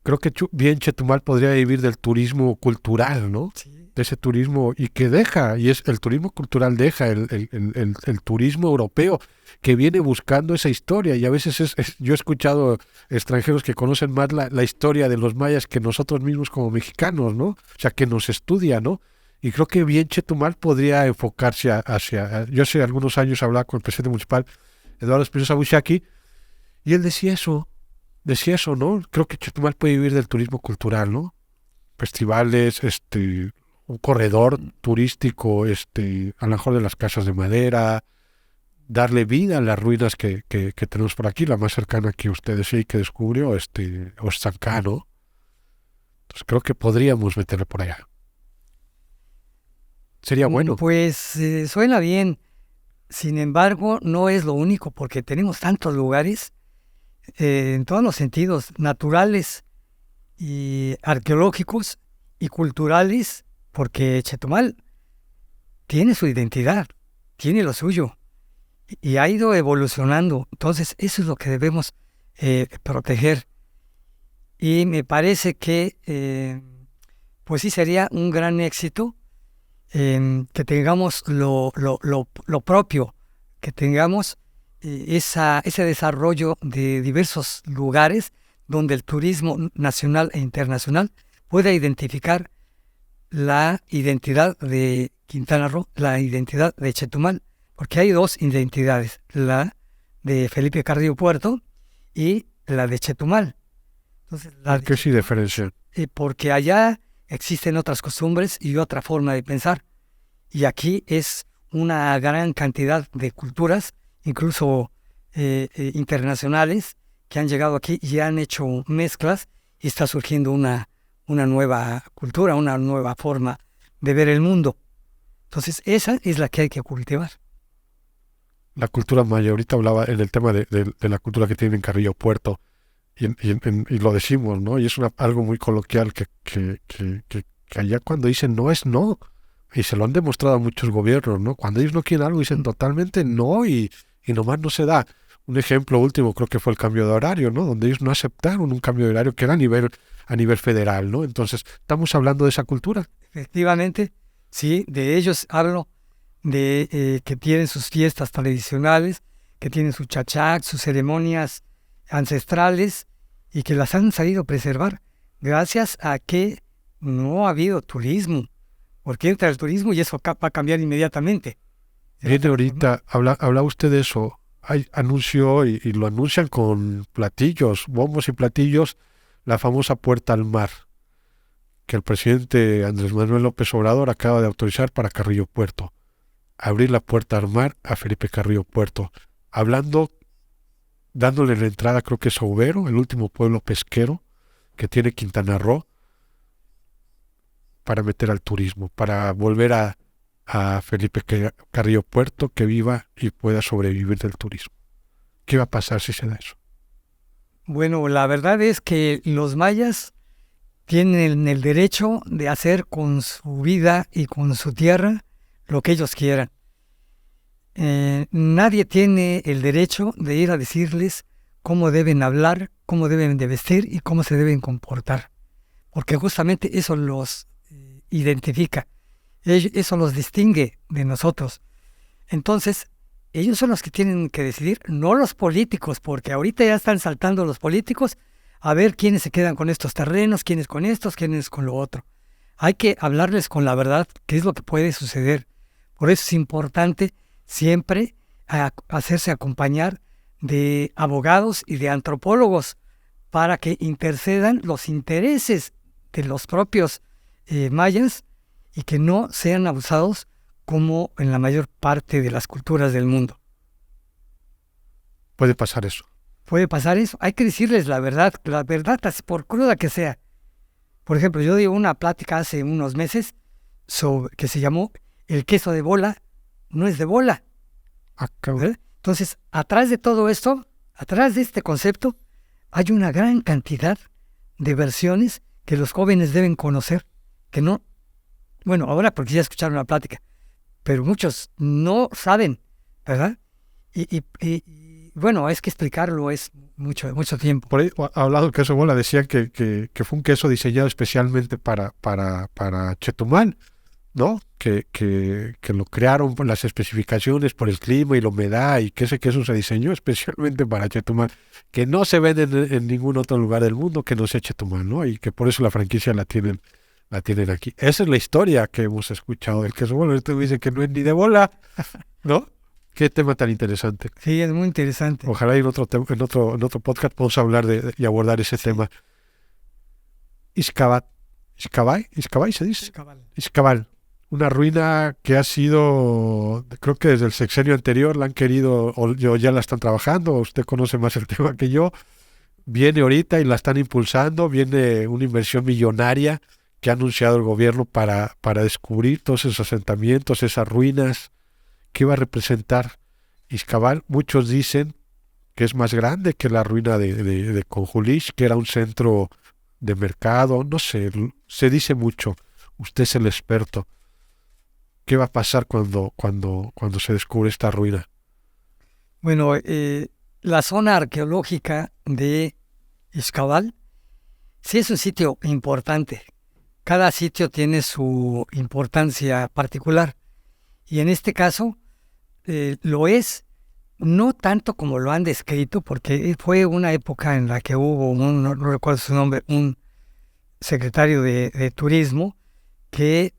creo que bien Chetumal podría vivir del turismo cultural, ¿no? sí. De ese turismo, y que deja, y es el turismo cultural deja el turismo europeo que viene buscando esa historia, y a veces yo he escuchado extranjeros que conocen más la historia de los mayas que nosotros mismos como mexicanos, ¿no? O sea, que nos estudia, ¿no? Y creo que bien Chetumal podría enfocarse yo hace algunos años hablaba con el presidente municipal, Eduardo Espinosa Buchaki, y él decía eso, ¿no? Creo que Chetumal puede vivir del turismo cultural, ¿no? Festivales, un corredor turístico, a lo mejor de las casas de madera, darle vida a las ruinas que tenemos por aquí, la más cercana que usted decía y que descubrió, Oaxaca, ¿no? Entonces creo que podríamos meterle por allá. Sería bueno. Pues suena bien, sin embargo, no es lo único, porque tenemos tantos lugares, en todos los sentidos, naturales y arqueológicos y culturales, porque Chetumal tiene su identidad, tiene lo suyo, y ha ido evolucionando. Entonces, eso es lo que debemos proteger. Y me parece que, pues sí, sería un gran éxito que tengamos lo propio, que tengamos ese desarrollo de diversos lugares donde el turismo nacional e internacional pueda identificar la identidad de Quintana Roo, la identidad de Chetumal, porque hay dos identidades, la de Felipe Carrillo Puerto y la de Chetumal. Entonces, ¿qué sí diferencia? Porque allá existen otras costumbres y otra forma de pensar, y aquí es una gran cantidad de culturas, incluso internacionales, que han llegado aquí y han hecho mezclas, y está surgiendo una nueva cultura, una nueva forma de ver el mundo. Entonces, esa es la que hay que cultivar. La cultura maya, ahorita hablaba en el tema de la cultura que tiene en Carrillo Puerto, y lo decimos, ¿no? Y es algo muy coloquial que allá cuando dicen no es no, y se lo han demostrado a muchos gobiernos, ¿no? Cuando ellos no quieren algo dicen totalmente no, y nomás no se da. Un ejemplo último creo que fue el cambio de horario, ¿no? Donde ellos no aceptaron un cambio de horario que era a nivel federal, ¿no? Entonces, estamos hablando de esa cultura. Efectivamente, sí, de ellos hablo, de que tienen sus fiestas tradicionales, que tienen su chachac, sus ceremonias ancestrales, y que las han sabido preservar gracias a que no ha habido turismo, porque entra el turismo y eso va a cambiar inmediatamente. Viene ahorita, habla usted de eso, hay anuncio y lo anuncian con platillos, bombos y platillos, la famosa puerta al mar, que el presidente Andrés Manuel López Obrador acaba de autorizar para Carrillo Puerto. Abrir la puerta al mar a Felipe Carrillo Puerto. Dándole la entrada, creo que es Overo, el último pueblo pesquero que tiene Quintana Roo, para meter al turismo, para volver a Felipe Carrillo Puerto, que viva y pueda sobrevivir del turismo. ¿Qué va a pasar si se da eso? Bueno, la verdad es que los mayas tienen el derecho de hacer con su vida y con su tierra lo que ellos quieran. Nadie tiene el derecho de ir a decirles cómo deben hablar, cómo deben de vestir y cómo se deben comportar, porque justamente eso los identifica, eso los distingue de nosotros. Entonces, ellos son los que tienen que decidir, no los políticos, porque ahorita ya están saltando los políticos a ver quiénes se quedan con estos terrenos, quiénes con estos, quiénes con lo otro. Hay que hablarles con la verdad, qué es lo que puede suceder. Por eso es importante siempre hacerse acompañar de abogados y de antropólogos para que intercedan los intereses de los propios mayas y que no sean abusados como en la mayor parte de las culturas del mundo. Puede pasar eso. Puede pasar eso. Hay que decirles la verdad por cruda que sea. Por ejemplo, yo di una plática hace unos meses que se llamó El queso de bola no es de bola. ¿Verdad? Entonces, atrás de todo esto, atrás de este concepto, hay una gran cantidad de versiones que los jóvenes deben conocer, que no, bueno, ahora porque ya escucharon la plática, pero muchos no saben, ¿verdad? Y bueno, es que explicarlo es mucho tiempo. Por ahí, hablado del queso bola, decían que fue un queso diseñado especialmente para Chetumal, ¿no? Que lo crearon por las especificaciones, por el clima y la humedad, y que ese queso se diseñó especialmente para Chetumal, que no se vende en ningún otro lugar del mundo que no sea Chetumal, ¿no? Y que por eso la franquicia la tienen aquí. Esa es la historia que hemos escuchado del queso bola. Usted dice que no es ni de bola, ¿no? Qué tema tan interesante. Sí, es muy interesante. Ojalá en otro podcast podamos hablar y abordar ese tema. Izcabal se dice. Izcabal. Una ruina que ha sido, creo que desde el sexenio anterior la han querido, o ya la están trabajando, o usted conoce más el tema que yo. Viene ahorita y la están impulsando, viene una inversión millonaria que ha anunciado el gobierno para descubrir todos esos asentamientos, esas ruinas. ¿Qué va a representar Izcabal? Muchos dicen que es más grande que la ruina de Conjulich, que era un centro de mercado, no sé, se dice mucho. Usted es el experto. ¿Qué va a pasar cuando se descubre esta ruina? Bueno, la zona arqueológica de Izcabal sí es un sitio importante. Cada sitio tiene su importancia particular. Y en este caso lo es, no tanto como lo han descrito, porque fue una época en la que hubo, no recuerdo su nombre, un secretario de turismo que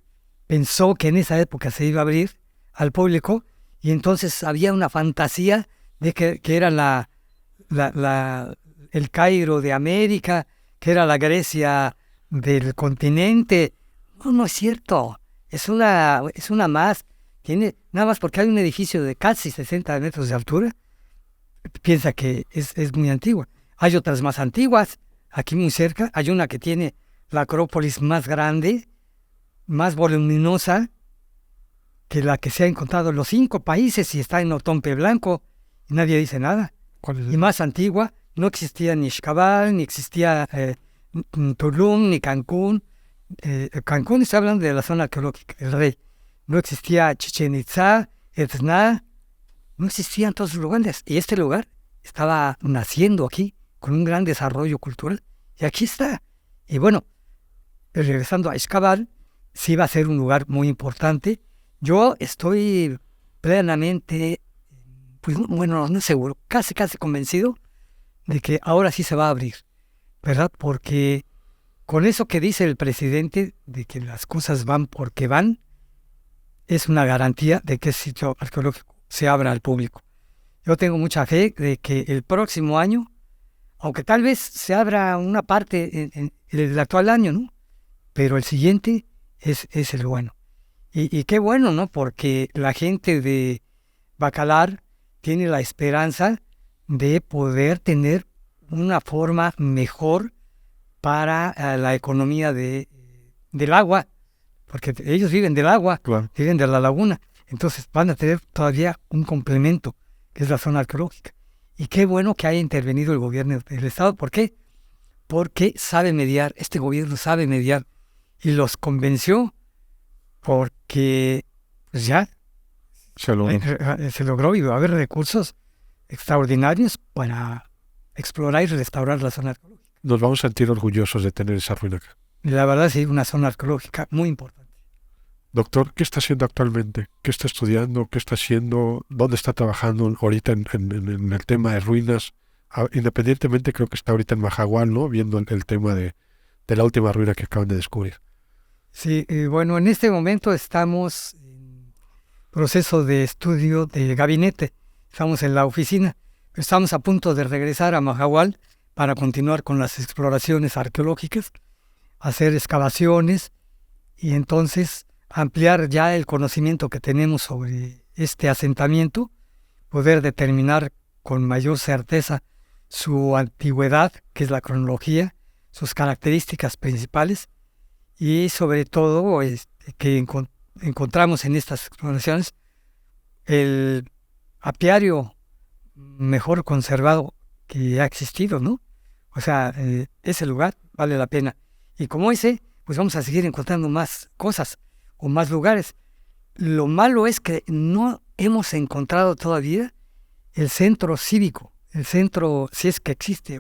pensó que en esa época se iba a abrir al público y entonces había una fantasía de que era el Cairo de América, que era la Grecia del continente. No es cierto, es una más. Nada más porque hay un edificio de casi 60 metros de altura, piensa que es muy antigua. Hay otras más antiguas, aquí muy cerca, hay una que tiene la Acrópolis más grande, más voluminosa que la que se ha encontrado en los 5 países y está en Otompe Blanco y nadie dice nada. ¿Cuál es y más antigua, no existía ni Izcabal, ni existía Tulum, ni Cancún. Cancún está hablando de la zona arqueológica, el Rey. No existía Chichén Itzá, Etna, no existían todos los lugares. Y este lugar estaba naciendo aquí, con un gran desarrollo cultural. Y aquí está. Y bueno, regresando a Izcabal, sí va a ser un lugar muy importante. Yo estoy plenamente, pues bueno, no seguro, casi convencido de que ahora sí se va a abrir, ¿verdad? Porque con eso que dice el presidente, de que las cosas van porque van, es una garantía de que ese sitio arqueológico se abra al público. Yo tengo mucha fe de que el próximo año, aunque tal vez se abra una parte en el actual año, ¿no? Pero el siguiente es el bueno. Y qué bueno, ¿no? Porque la gente de Bacalar tiene la esperanza de poder tener una forma mejor para la economía del agua, porque ellos viven del agua, Claro. viven de la laguna, entonces van a tener todavía un complemento, que es la zona arqueológica. Y qué bueno que haya intervenido el gobierno del Estado. ¿Por qué? Porque sabe mediar, este gobierno sabe mediar, y los convenció porque pues ya Se logró. se logró y va a haber recursos extraordinarios para explorar y restaurar la zona arqueológica. Nos vamos a sentir orgullosos de tener esa ruina acá. Y la verdad sí, una zona arqueológica muy importante. Doctor, ¿qué está haciendo actualmente? ¿Qué está estudiando? ¿Qué está haciendo? ¿Dónde está trabajando ahorita en el tema de ruinas? Independientemente, creo que está ahorita en Majahual, ¿no? Viendo el tema de la última ruina que acaban de descubrir. Sí, bueno, en este momento estamos en proceso de estudio de gabinete. Estamos en la oficina. Estamos a punto de regresar a Majahual para continuar con las exploraciones arqueológicas, hacer excavaciones y entonces ampliar ya el conocimiento que tenemos sobre este asentamiento, poder determinar con mayor certeza su antigüedad, que es la cronología, sus características principales y sobre todo que encontramos en estas exploraciones el apiario mejor conservado que ha existido, ¿no? O sea, ese lugar vale la pena. Y como ese, pues vamos a seguir encontrando más cosas o más lugares. Lo malo es que no hemos encontrado todavía el centro cívico, el centro, si es que existe,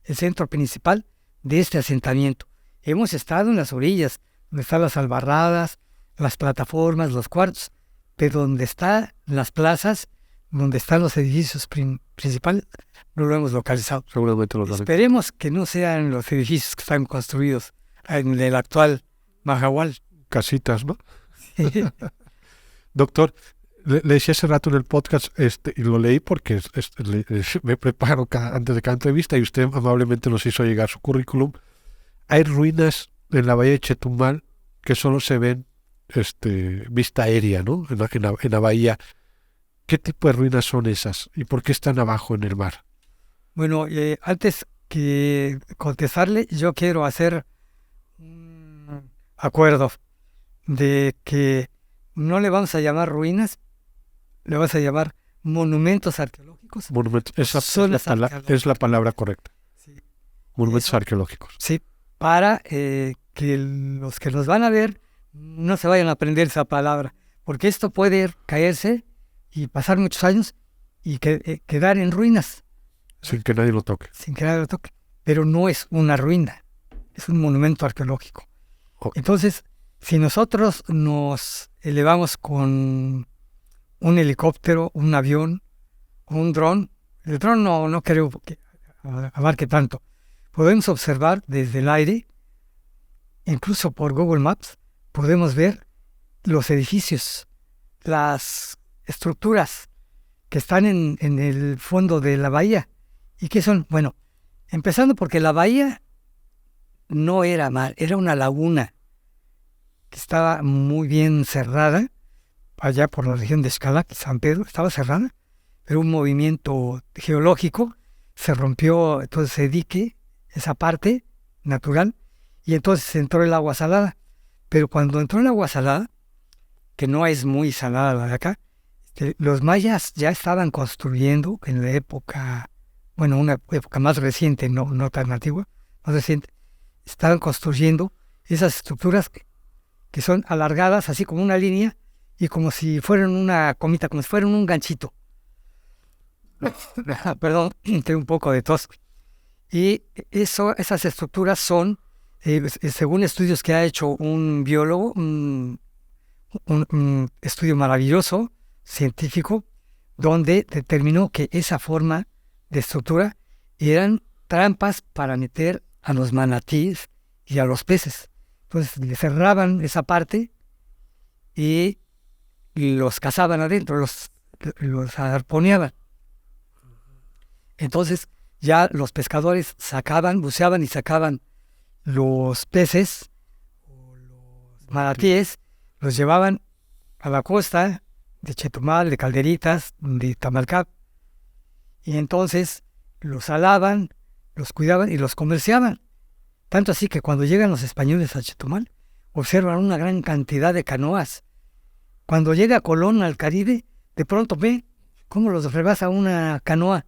el centro principal de este asentamiento. Hemos estado en las orillas, donde están las albarradas, las plataformas, los cuartos, pero donde están las plazas, donde están los edificios principales, no lo hemos localizado. Seguramente lo saben. Esperemos que no sean los edificios que están construidos en el actual Majahual. Casitas, ¿no? Doctor, le decía hace rato en el podcast, y lo leí porque me preparo antes de cada entrevista y usted amablemente nos hizo llegar su currículum. Hay ruinas en la bahía de Chetumal que solo se ven vista aérea, ¿no? En la bahía. ¿Qué tipo de ruinas son esas? ¿Y por qué están abajo en el mar? Bueno, antes que contestarle, yo quiero hacer un acuerdo de que no le vamos a llamar ruinas, le vamos a llamar monumentos arqueológicos. Monumentos, es la palabra correcta. Sí. Monumentos arqueológicos. Sí, para que los que nos van a ver no se vayan a aprender esa palabra, porque esto puede caerse y pasar muchos años y quedar en ruinas. Sin que nadie lo toque. Sin que nadie lo toque. Pero no es una ruina, es un monumento arqueológico. Okay. Entonces, si nosotros nos elevamos con un helicóptero, un avión, un dron, el dron no creo que abarque tanto. Podemos observar desde el aire, incluso por Google Maps, podemos ver los edificios, las estructuras que están en el fondo de la bahía. ¿Y qué son? Bueno, empezando porque la bahía no era mar, era una laguna que estaba muy bien cerrada, allá por la región de Xcalac, San Pedro, estaba cerrada, pero un movimiento geológico se rompió todo ese dique, esa parte natural, y entonces entró el agua salada. Pero cuando entró el agua salada, que no es muy salada la de acá, los mayas ya estaban construyendo en la época, bueno, una época más reciente, no tan antigua, más reciente, estaban construyendo esas estructuras que son alargadas, así como una línea, y como si fueran una comita, como si fueran un ganchito. Perdón, tengo un poco de tos. Y esas estructuras son, según estudios que ha hecho un biólogo, un estudio maravilloso, científico, donde determinó que esa forma de estructura eran trampas para meter a los manatíes y a los peces. Entonces le cerraban esa parte y los cazaban adentro, los arponeaban. Entonces ya los pescadores buceaban y sacaban los peces o los manatíes, los llevaban a la costa de Chetumal, de Calderitas, de Tamalcap, y entonces los alaban, los cuidaban y los comerciaban. Tanto así que cuando llegan los españoles a Chetumal, observan una gran cantidad de canoas. Cuando llega Colón al Caribe, de pronto ve cómo los rebasa una canoa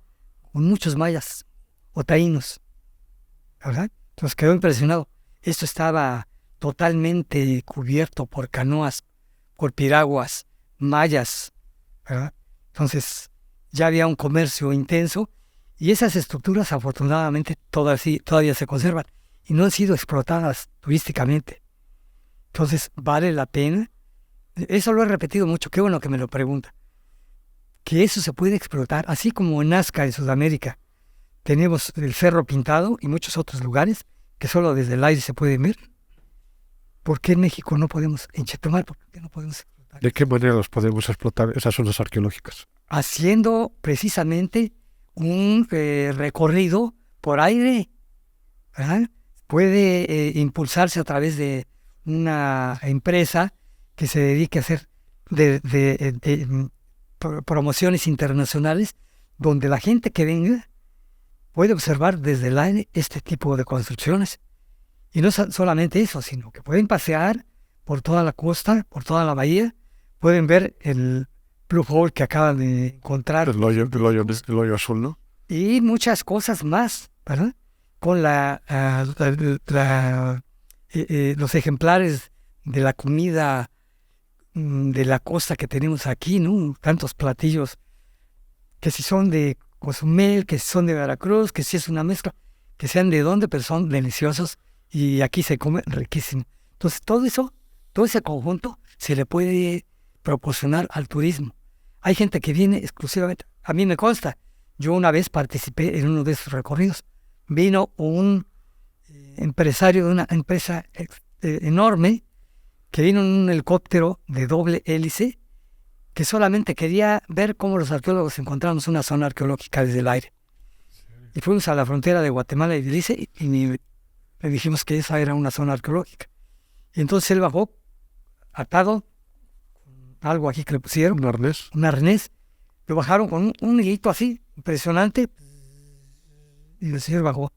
con muchos mayas o taínos, ¿verdad? Entonces quedó impresionado. Esto estaba totalmente cubierto por canoas, por piraguas, mayas, ¿verdad? Entonces ya había un comercio intenso Y esas estructuras, afortunadamente, todavía se conservan y no han sido explotadas turísticamente. Entonces, vale la pena. Eso lo he repetido mucho, qué bueno que me lo pregunta. Que eso se puede explotar, así como en Nazca, en Sudamérica. Tenemos el Cerro Pintado y muchos otros lugares que solo desde el aire se pueden ver. ¿Por qué en México no podemos, en Chetumal, por qué no podemos explotar? ¿De qué manera los podemos explotar esas zonas arqueológicas? Haciendo precisamente un recorrido por aire, ¿verdad? Puede impulsarse a través de una empresa que se dedique a hacer promociones internacionales, donde la gente que venga puede observar desde el aire este tipo de construcciones. Y no solamente eso, sino que pueden pasear por toda la costa, por toda la bahía, pueden ver el Blue Hole que acaban de encontrar. El hoyo azul, ¿no? Y muchas cosas más, ¿verdad? Con los ejemplares de la comida de la costa que tenemos aquí, ¿no? Tantos platillos, que si son de Cozumel, que si son de Veracruz, que si es una mezcla, que sean de dónde, pero son deliciosos y aquí se come riquísimo. Entonces todo ese conjunto se le puede proporcionar al turismo. Hay gente que viene exclusivamente, a mí me consta, yo una vez participé en uno de esos recorridos, vino un empresario de una empresa enorme que vino en un helicóptero de doble hélice que solamente quería ver cómo los arqueólogos encontramos una zona arqueológica desde el aire. Y fuimos a la frontera de Guatemala y Belice y le dijimos que esa era una zona arqueológica. Y entonces él bajó atado, algo aquí que le pusieron. Un arnés. Lo bajaron con un hilito así, impresionante. Y el señor bajó.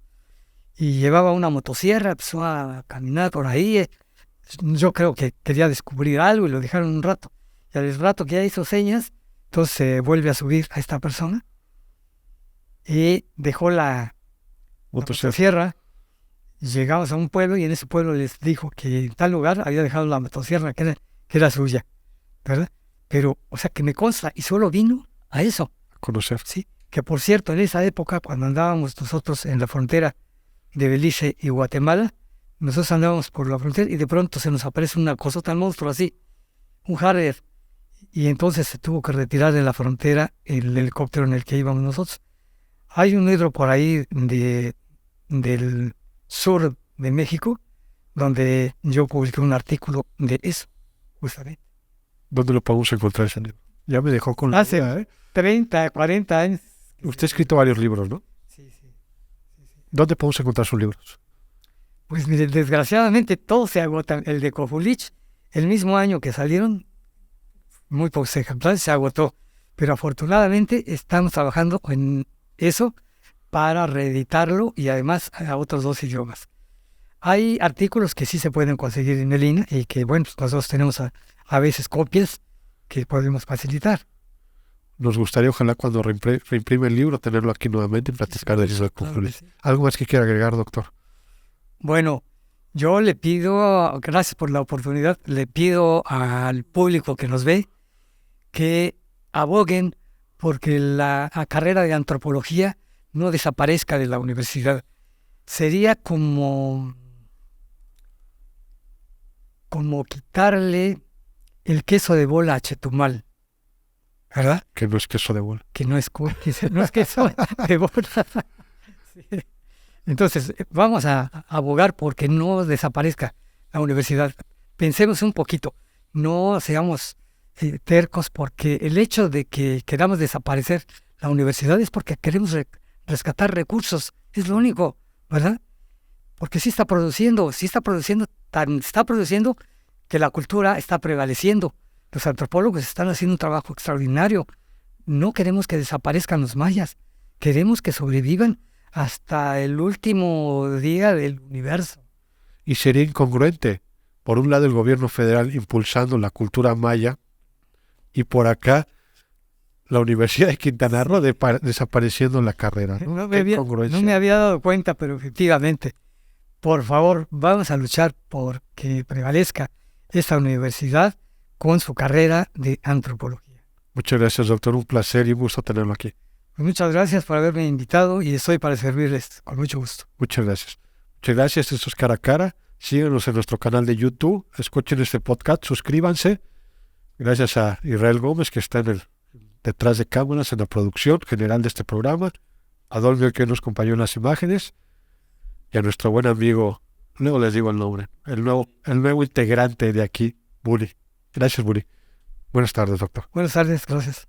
Y llevaba una motosierra, empezó a caminar por ahí. Yo creo que quería descubrir algo y lo dejaron un rato. Y al rato que ya hizo señas, entonces se vuelve a subir a esta persona y dejó la motosierra. Llegamos a un pueblo y en ese pueblo les dijo que en tal lugar había dejado la motosierra que era suya, ¿verdad? Pero, o sea, que me consta, y solo vino a eso. A conocer. Sí, que por cierto, en esa época, cuando andábamos nosotros en la frontera de Belice y Guatemala, nosotros andábamos por la frontera y de pronto se nos aparece una cosa tan monstruo así, un Harrier, y entonces se tuvo que retirar de la frontera el helicóptero en el que íbamos nosotros. Hay un libro por ahí del sur de México donde yo publiqué un artículo de eso, justamente. ¿Dónde lo podemos encontrar ese libro? Ya me dejó con la Hace duda, 30, 40 años. Usted ha escrito varios libros, ¿no? Sí. ¿Dónde podemos encontrar sus libros? Pues mire, desgraciadamente todos se agotan. El de Kofulich, el mismo año que salieron, muy pocos ejemplares, se agotó. Pero afortunadamente estamos trabajando en eso para reeditarlo y además a otros 2 idiomas. Hay artículos que sí se pueden conseguir en el INA y que, bueno, pues nosotros tenemos a veces copias que podemos facilitar. Nos gustaría, ojalá, cuando reimprime el libro, tenerlo aquí nuevamente y platicar del libro de Kofulich. Sí. ¿Algo más que quiera agregar, doctor? Bueno, yo le pido, gracias por la oportunidad, le pido al público que nos ve que aboguen porque la carrera de antropología no desaparezca de la universidad. Sería como quitarle el queso de bola a Chetumal, ¿verdad? Que no es queso de bola. Que no es queso de bola. Sí. Entonces, vamos a abogar porque no desaparezca la universidad. Pensemos un poquito, no seamos tercos, porque el hecho de que queramos desaparecer la universidad es porque queremos rescatar recursos, es lo único, ¿verdad? Porque sí está produciendo que la cultura está prevaleciendo. Los antropólogos están haciendo un trabajo extraordinario. No queremos que desaparezcan los mayas, queremos que sobrevivan hasta el último día del universo. Y sería incongruente, por un lado el gobierno federal impulsando la cultura maya y por acá la Universidad de Quintana Roo desapareciendo la carrera. No me había dado cuenta, pero efectivamente, por favor, vamos a luchar por que prevalezca esta universidad con su carrera de antropología. Muchas gracias, doctor. Un placer y un gusto tenerlo aquí. Pues muchas gracias por haberme invitado y estoy para servirles con mucho gusto. Muchas gracias. Muchas gracias. Esto es Cara a Cara. Síganos en nuestro canal de YouTube. Escuchen este podcast. Suscríbanse. Gracias a Israel Gómez, que está detrás de cámaras en la producción general de este programa. A Dolmio, que nos acompañó en las imágenes. Y a nuestro buen amigo, luego les digo el nombre, el nuevo integrante de aquí, Buri. Gracias, Buri. Buenas tardes, doctor. Buenas tardes, gracias.